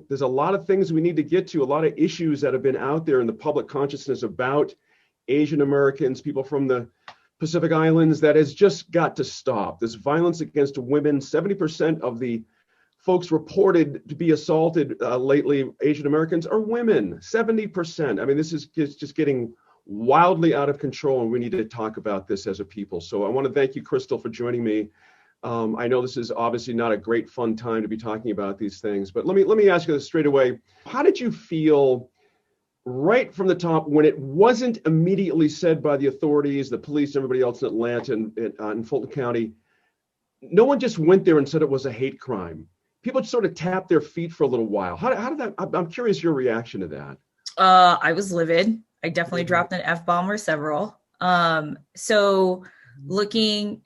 there's a lot of things we need to get to, a lot of issues that have been out there in the public consciousness about Asian Americans, people from the Pacific Islands, that has just got to stop. This violence against women, 70% of the folks reported to be assaulted lately, Asian Americans, are women, 70%. I mean, this is just getting wildly out of control, and we need to talk about this as a people. So I want to thank you, Crystal, for joining me. I know this is obviously not a great fun time to be talking about these things, but let me ask you this straight away. How did you feel right from the top when it wasn't immediately said by the authorities, the police, everybody else in Atlanta and in Fulton County? No one just went there and said it was a hate crime. People just sort of tapped their feet for a little while. How did that? I'm curious your reaction to that. I was livid. I definitely dropped an F-bomb or several. It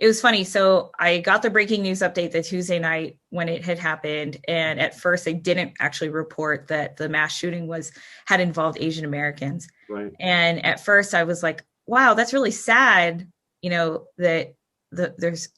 was funny. So I got the breaking news update the Tuesday night when it had happened. And at first I didn't actually report that the mass shooting had involved Asian Americans. Right. And at first I was like, wow, that's really sad. That there's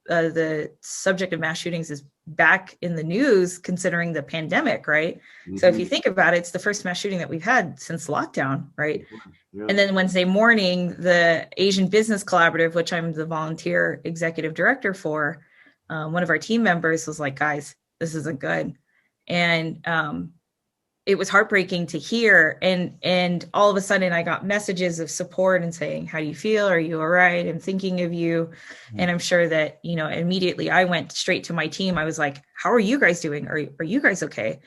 the subject of mass shootings is back in the news considering the pandemic, right? Mm-hmm. So if you think about it, it's the first mass shooting that we've had since lockdown, right? Yeah. And then Wednesday morning, the Asian Business Collaborative, which I'm the volunteer executive director for, one of our team members was like, guys, this isn't good. And it was heartbreaking to hear. And all of a sudden I got messages of support and saying, how do you feel? Are you all right? I'm thinking of you. Mm-hmm. And I'm sure that, immediately I went straight to my team. I was like, how are you guys doing? Are you guys okay?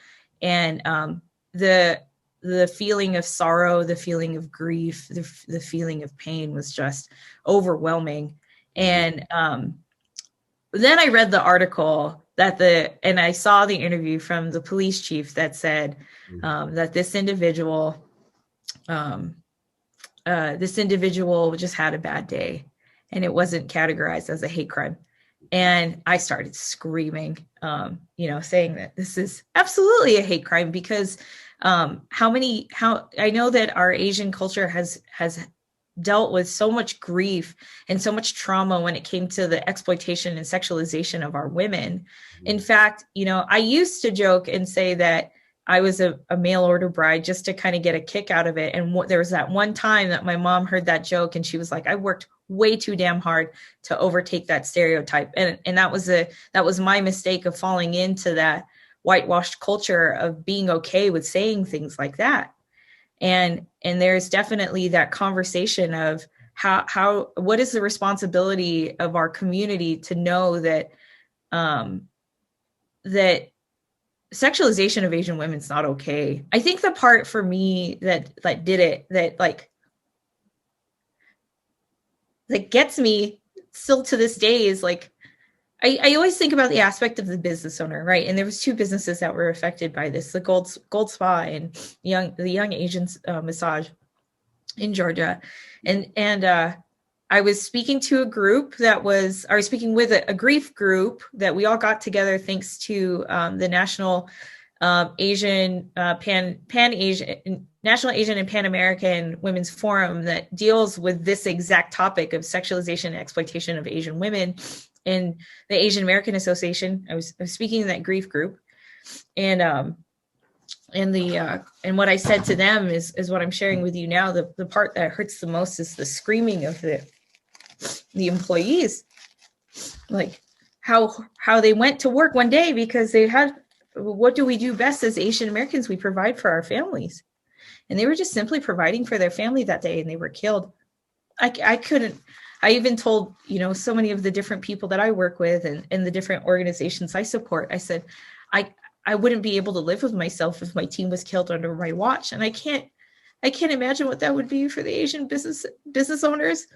And the feeling of sorrow, the feeling of grief, the feeling of pain was just overwhelming. And then I read the article and I saw the interview from the police chief that said that this individual just had a bad day and it wasn't categorized as a hate crime. And I started screaming, saying that this is absolutely a hate crime because how I know that our Asian culture has dealt with so much grief and so much trauma when it came to the exploitation and sexualization of our women. Mm-hmm. In fact, I used to joke and say that I was a mail order bride just to kind of get a kick out of it. And there was that one time that my mom heard that joke and she was like, I worked way too damn hard to overtake that stereotype. And that was my mistake of falling into that whitewashed culture of being okay with saying things like that. And there's definitely that conversation of what is the responsibility of our community to know that that sexualization of Asian women is not okay. I think the part for me that did it, that gets me still to this day is like, I always think about the aspect of the business owner, right? And there was two businesses that were affected by this, the Gold Spa and the Young Asians Massage in Georgia. And I was speaking to a group speaking with a grief group that we all got together thanks to the National Asian National Asian and Pan American Women's Forum that deals with this exact topic of sexualization and exploitation of Asian women. In the Asian American Association, I was speaking in that grief group, and what I said to them is what I'm sharing with you now. The part that hurts the most is the screaming of the employees, like how they went to work one day because they had, what do we do best as Asian Americans? We provide for our families, and they were just simply providing for their family that day, and they were killed. I even told, so many of the different people that I work with and the different organizations I support, I said, I wouldn't be able to live with myself if my team was killed under my watch. And I can't imagine what that would be for the Asian business owners.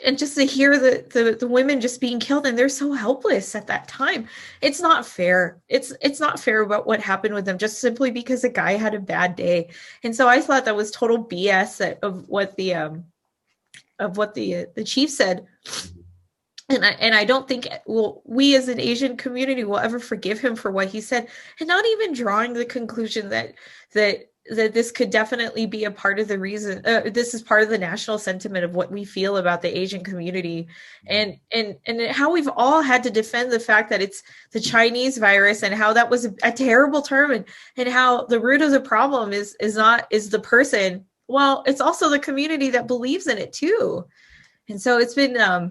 And just to hear the women just being killed, and they're so helpless at that time. It's not fair. It's not fair about what happened with them just simply because a guy had a bad day. And so I thought that was total BS of what the chief said. And I don't think we as an Asian community will ever forgive him for what he said, and not even drawing the conclusion that that this could definitely be a part of the reason. This is part of the national sentiment of what we feel about the Asian community, and how we've all had to defend the fact that it's the Chinese virus, and how that was a terrible term, and how the root of the problem is the person. Well, it's also the community that believes in it too, and so it's been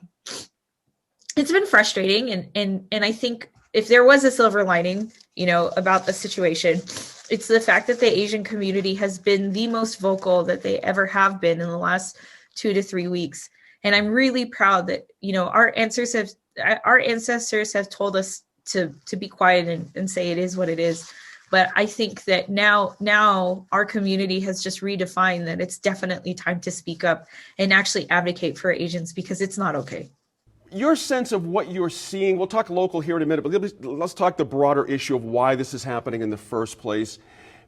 frustrating, and I think if there was a silver lining, about the situation, it's the fact that the Asian community has been the most vocal that they ever have been in the last 2 to 3 weeks. And I'm really proud that, our ancestors have told us to be quiet and say it is what it is. But I think that now our community has just redefined that it's definitely time to speak up and actually advocate for Asians, because it's not okay. Your sense of what you're seeing, we'll talk local here in a minute, but let's talk the broader issue of why this is happening in the first place.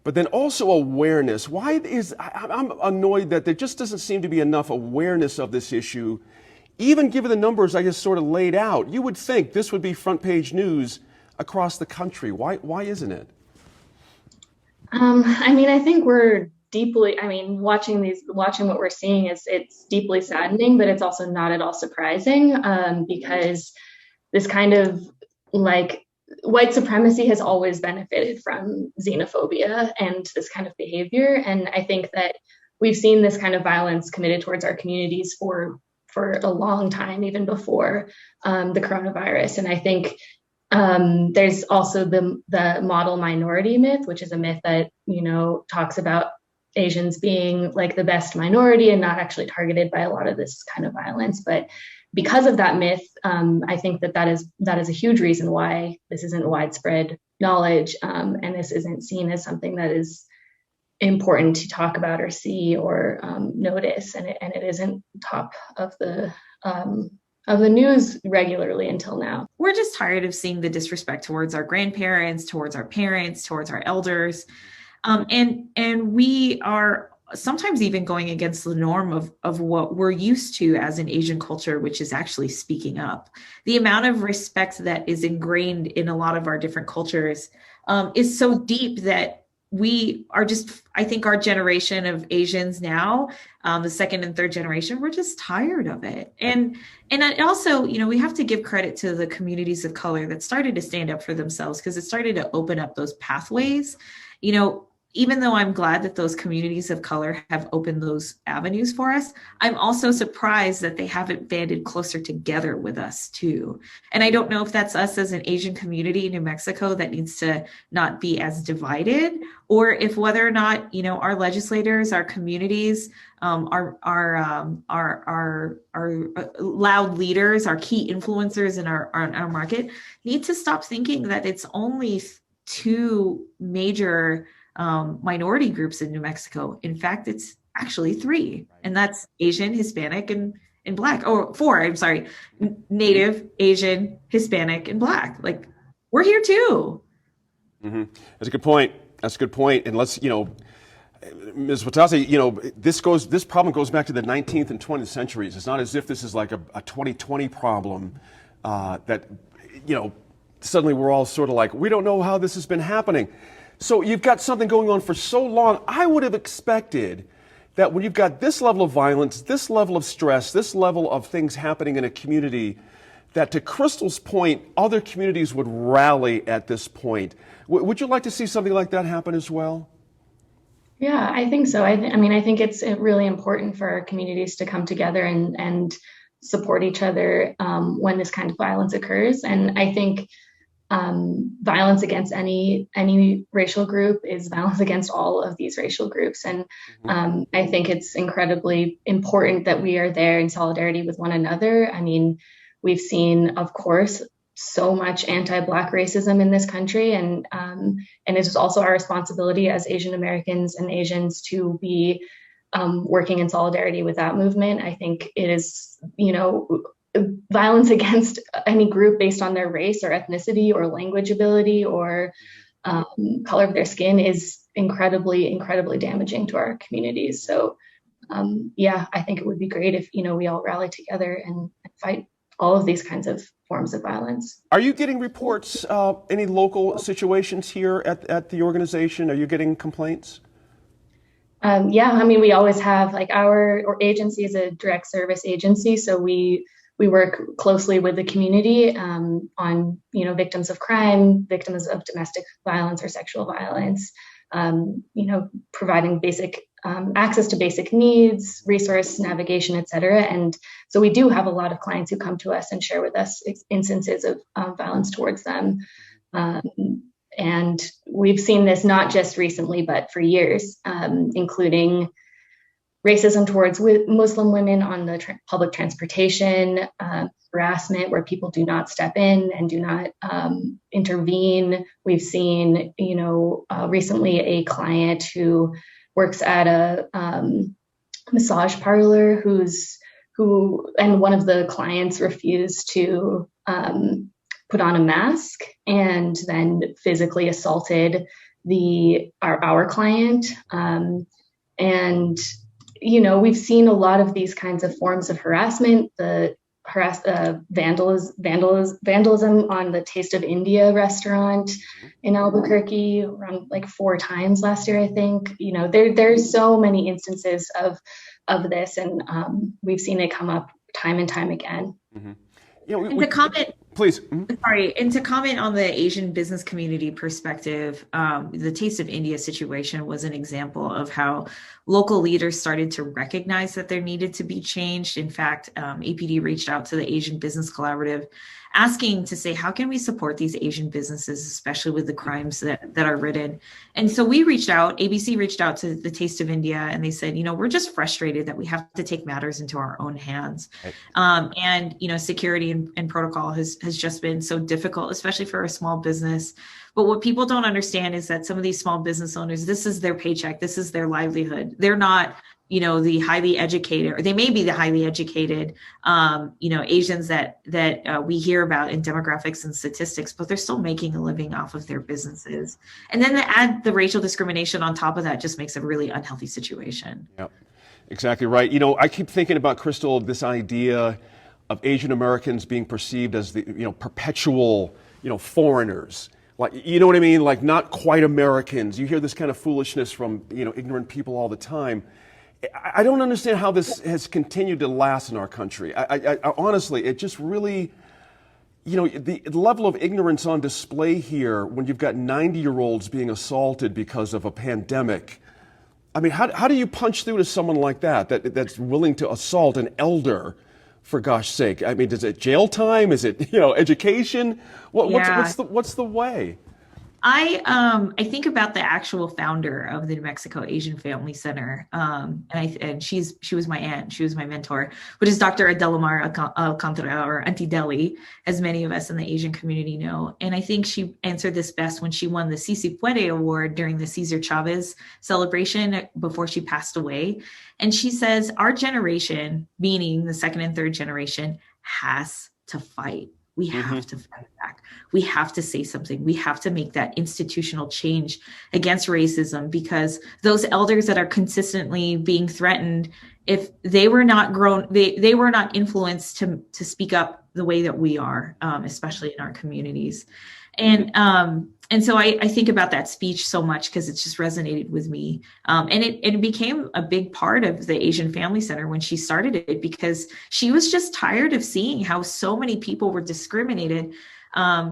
But then also awareness. I'm annoyed that there just doesn't seem to be enough awareness of this issue, even given the numbers I just sort of laid out. You would think this would be front page news across the country. Why isn't it? I think we're watching what we're seeing it's deeply saddening, but it's also not at all surprising, because this kind of white supremacy has always benefited from xenophobia and this kind of behavior. And I think that we've seen this kind of violence committed towards our communities for a long time, even before the coronavirus. And I think there's also the model minority myth, which is a myth that, talks about Asians being like the best minority and not actually targeted by a lot of this kind of violence. But because of that myth, I think that is a huge reason why this isn't widespread knowledge, and this isn't seen as something that is important to talk about or see or notice, and it isn't top of the news regularly until now. We're just tired of seeing the disrespect towards our grandparents, towards our parents, towards our elders. And we are sometimes even going against the norm of what we're used to as an Asian culture, which is actually speaking up. The amount of respect that is ingrained in a lot of our different cultures is so deep that we are just, I think our generation of Asians now, the second and third generation, we're just tired of it. And also, we have to give credit to the communities of color that started to stand up for themselves, because it started to open up those pathways. Even though I'm glad that those communities of color have opened those avenues for us, I'm also surprised that they haven't banded closer together with us too. And I don't know if that's us as an Asian community in New Mexico that needs to not be as divided, or if whether or not, our legislators, our communities, our loud leaders, our key influencers in our market need to stop thinking that it's only two major minority groups in New Mexico. In fact, it's actually 3, and that's Asian, Hispanic, and Black. Or 4, I'm sorry, Native, Asian, Hispanic, and Black. We're here too. Mm-hmm. That's a good point. And let's, Ms. Watase, this problem goes back to the 19th and 20th centuries. It's not as if this is like a 2020 problem that, suddenly we're all sort of like, we don't know how this has been happening. So you've got something going on for so long. I would have expected that when you've got this level of violence, this level of stress, this level of things happening in a community, that to Crystal's point, other communities would rally at this point. Would you like to see something like that happen as well? Yeah, I think so. I think it's really important for our communities to come together and support each other when this kind of violence occurs. And I think violence against any racial group is violence against all of these racial groups. And I think it's incredibly important that we are there in solidarity with one another. We've seen, of course, so much anti-Black racism in this country. And it's also our responsibility as Asian Americans and Asians to be working in solidarity with that movement. I think it is, violence against any group based on their race or ethnicity or language ability or color of their skin is incredibly, incredibly damaging to our communities. So, I think it would be great if, we all rally together and fight all of these kinds of forms of violence. Are you getting reports, any local situations here at the organization? Are you getting complaints? Yeah, I mean, we always have like our agency is a direct service agency, so we work closely with the community on victims of crime, victims of domestic violence or sexual violence, providing basic access to basic needs, resource navigation, et cetera. And so we do have a lot of clients who come to us and share with us instances of violence towards them. Um, and we've seen this not just recently, but for years, including racism towards Muslim women on the public transportation, harassment where people do not step in and do not intervene. We've seen, recently a client who works at a massage parlor and one of the clients refused to put on a mask and then physically assaulted our client. And we've seen a lot of these kinds of forms of harassment, vandalism on the Taste of India restaurant in Albuquerque around like 4 times last year, I think. There's so many instances of this, and we've seen it come up time and time again. Mm-hmm. And to comment, please. Sorry, and to comment on the Asian business community perspective, the Taste of India situation was an example of how local leaders started to recognize that there needed to be change. In fact, APD reached out to the Asian Business Collaborative, asking to say, how can we support these Asian businesses, especially with the crimes that are ridden? And so ABC reached out to the Taste of India, and they said, we're just frustrated that we have to take matters into our own hands. Right. And security and protocol has just been so difficult, especially for a small business. But what people don't understand is that some of these small business owners, this is their paycheck, this is their livelihood. They're not the highly educated, or they may be the highly educated, Asians that we hear about in demographics and statistics, but they're still making a living off of their businesses. And then to add the racial discrimination on top of that just makes a really unhealthy situation. Yeah, exactly right. I keep thinking about, Crystal, this idea of Asian Americans being perceived as the, perpetual, foreigners. Like, you know what I mean? Like, not quite Americans. You hear this kind of foolishness from, ignorant people all the time. I don't understand how this has continued to last in our country. I honestly, it just really, the level of ignorance on display here when you've got 90-year-olds being assaulted because of a pandemic. I mean, how do you punch through to someone like that's willing to assault an elder, for gosh sake? I mean, is it jail time? Is it, education? What's the way? I think about the actual founder of the New Mexico Asian Family Center, and she was my aunt, she was my mentor, which is Dr. Adelamar Alcantara, or Auntie Deli, as many of us in the Asian community know. And I think she answered this best when she won the Si Se Puede Award during the Cesar Chavez celebration before she passed away. And she says, our generation, meaning the second and third generation, has to fight. We have to fight back. We have to say something. We have to make that institutional change against racism, because those elders that are consistently being threatened, if they were not grown, they were not influenced to speak up the way that we are, especially in our communities. And so I think about that speech so much because it's just resonated with me. And it became a big part of the Asian Family Center when she started it, because she was just tired of seeing how so many people were discriminated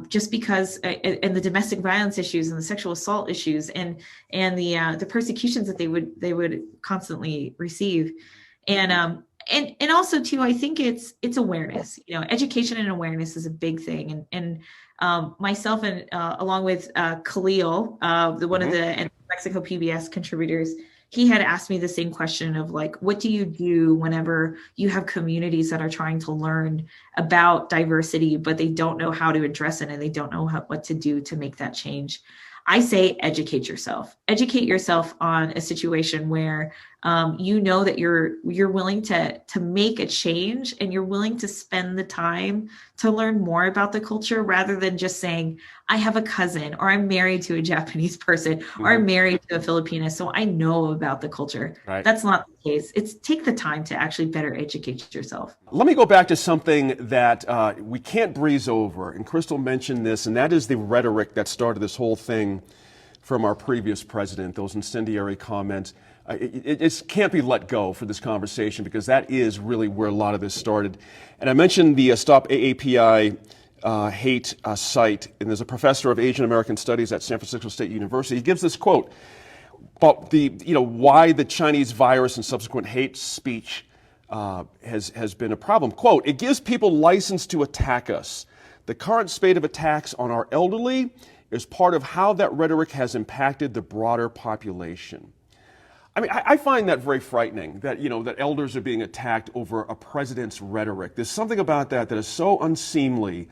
just because, and the domestic violence issues and the sexual assault issues and the persecutions that they would constantly receive. And also too, I think it's awareness. Education and awareness is a big thing. And myself and along with Khalil, one of the Mexico PBS contributors, he had asked me the same question of like, what do you do whenever you have communities that are trying to learn about diversity, but they don't know how to address it and they don't know what to do to make that change? I say educate yourself. Educate yourself on a situation where that you're willing to make a change, and you're willing to spend the time to learn more about the culture, rather than just saying, I have a cousin, or I'm married to a Japanese person, or I'm married to a Filipina, so I know about the culture. Right. That's not the case. It's take the time to actually better educate yourself. Let me go back to something that we can't breeze over, and Crystal mentioned this, and that is the rhetoric that started this whole thing from our previous president, those incendiary comments. it just can't be let go for this conversation, because that is really where a lot of this started. And I mentioned the Stop AAPI hate site, and there's a professor of Asian American Studies at San Francisco State University. He gives this quote about why the Chinese virus and subsequent hate speech has been a problem. Quote, "It gives people license to attack us. The current spate of attacks on our elderly is part of how that rhetoric has impacted the broader population." I mean, I find that very frightening, that, that elders are being attacked over a president's rhetoric. There's something about that is so unseemly,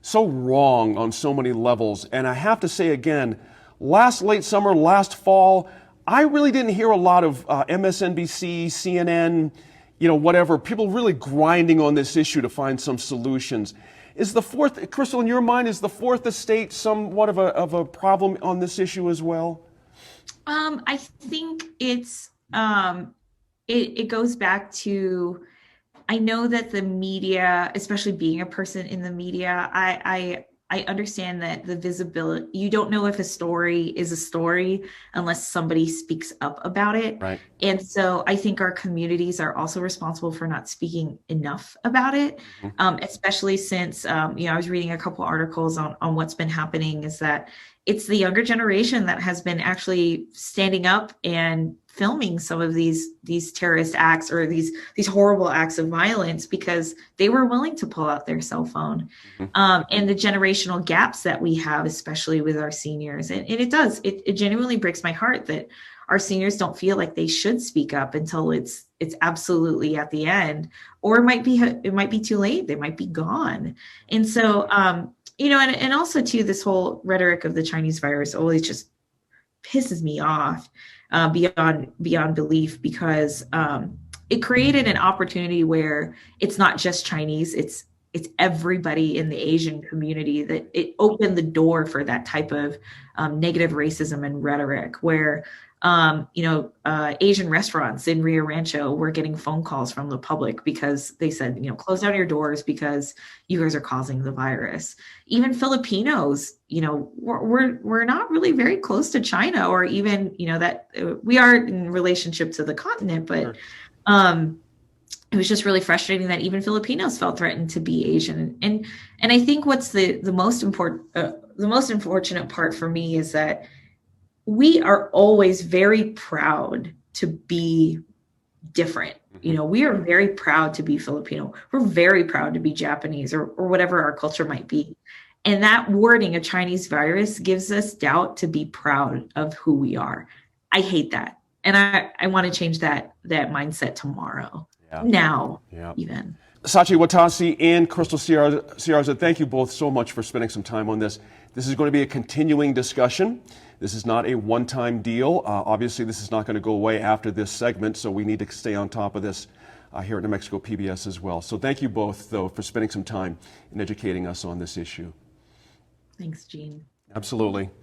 so wrong on so many levels. And I have to say again, last late summer, last fall, I really didn't hear a lot of MSNBC, CNN, whatever, people really grinding on this issue to find some solutions. Is the fourth, Crystal, in your mind, is the fourth estate somewhat of a problem on this issue as well? I think it's it goes back to, I know that the media, especially being a person in the media, I understand that the visibility, you don't know if a story is a story unless somebody speaks up about it. Right. And so I think our communities are also responsible for not speaking enough about it, especially since, I was reading a couple articles on what's been happening, is that it's the younger generation that has been actually standing up and filming some of these terrorist acts, or these horrible acts of violence, because they were willing to pull out their cell phone. And the generational gaps that we have, especially with our seniors. And it genuinely breaks my heart that our seniors don't feel like they should speak up until it's absolutely at the end, or it might be too late. They might be gone. And so, and also too, this whole rhetoric of the Chinese virus always just pisses me off beyond belief, because it created an opportunity where it's not just Chinese, it's everybody in the Asian community, that it opened the door for that type of negative racism and rhetoric, where Asian restaurants in Rio Rancho were getting phone calls from the public because they said, close down your doors because you guys are causing the virus. Even Filipinos, we're not really very close to China, or even, that we are in relationship to the continent, but it was just really frustrating that even Filipinos felt threatened to be Asian. And I think what's the most unfortunate part for me is that we are always very proud to be different. We are very proud to be Filipino. We're very proud to be Japanese, or whatever our culture might be. And that wording, a Chinese virus, gives us doubt to be proud of who we are. I hate that. And I want to change that mindset tomorrow. Yeah. Now, yeah. Even. Sachi Watasi and Crystal Ciarza, thank you both so much for spending some time on this. This is going to be a continuing discussion. This is not a one-time deal. Obviously, this is not going to go away after this segment, so we need to stay on top of this here at New Mexico PBS as well. So thank you both, though, for spending some time in educating us on this issue. Thanks, Gene. Absolutely.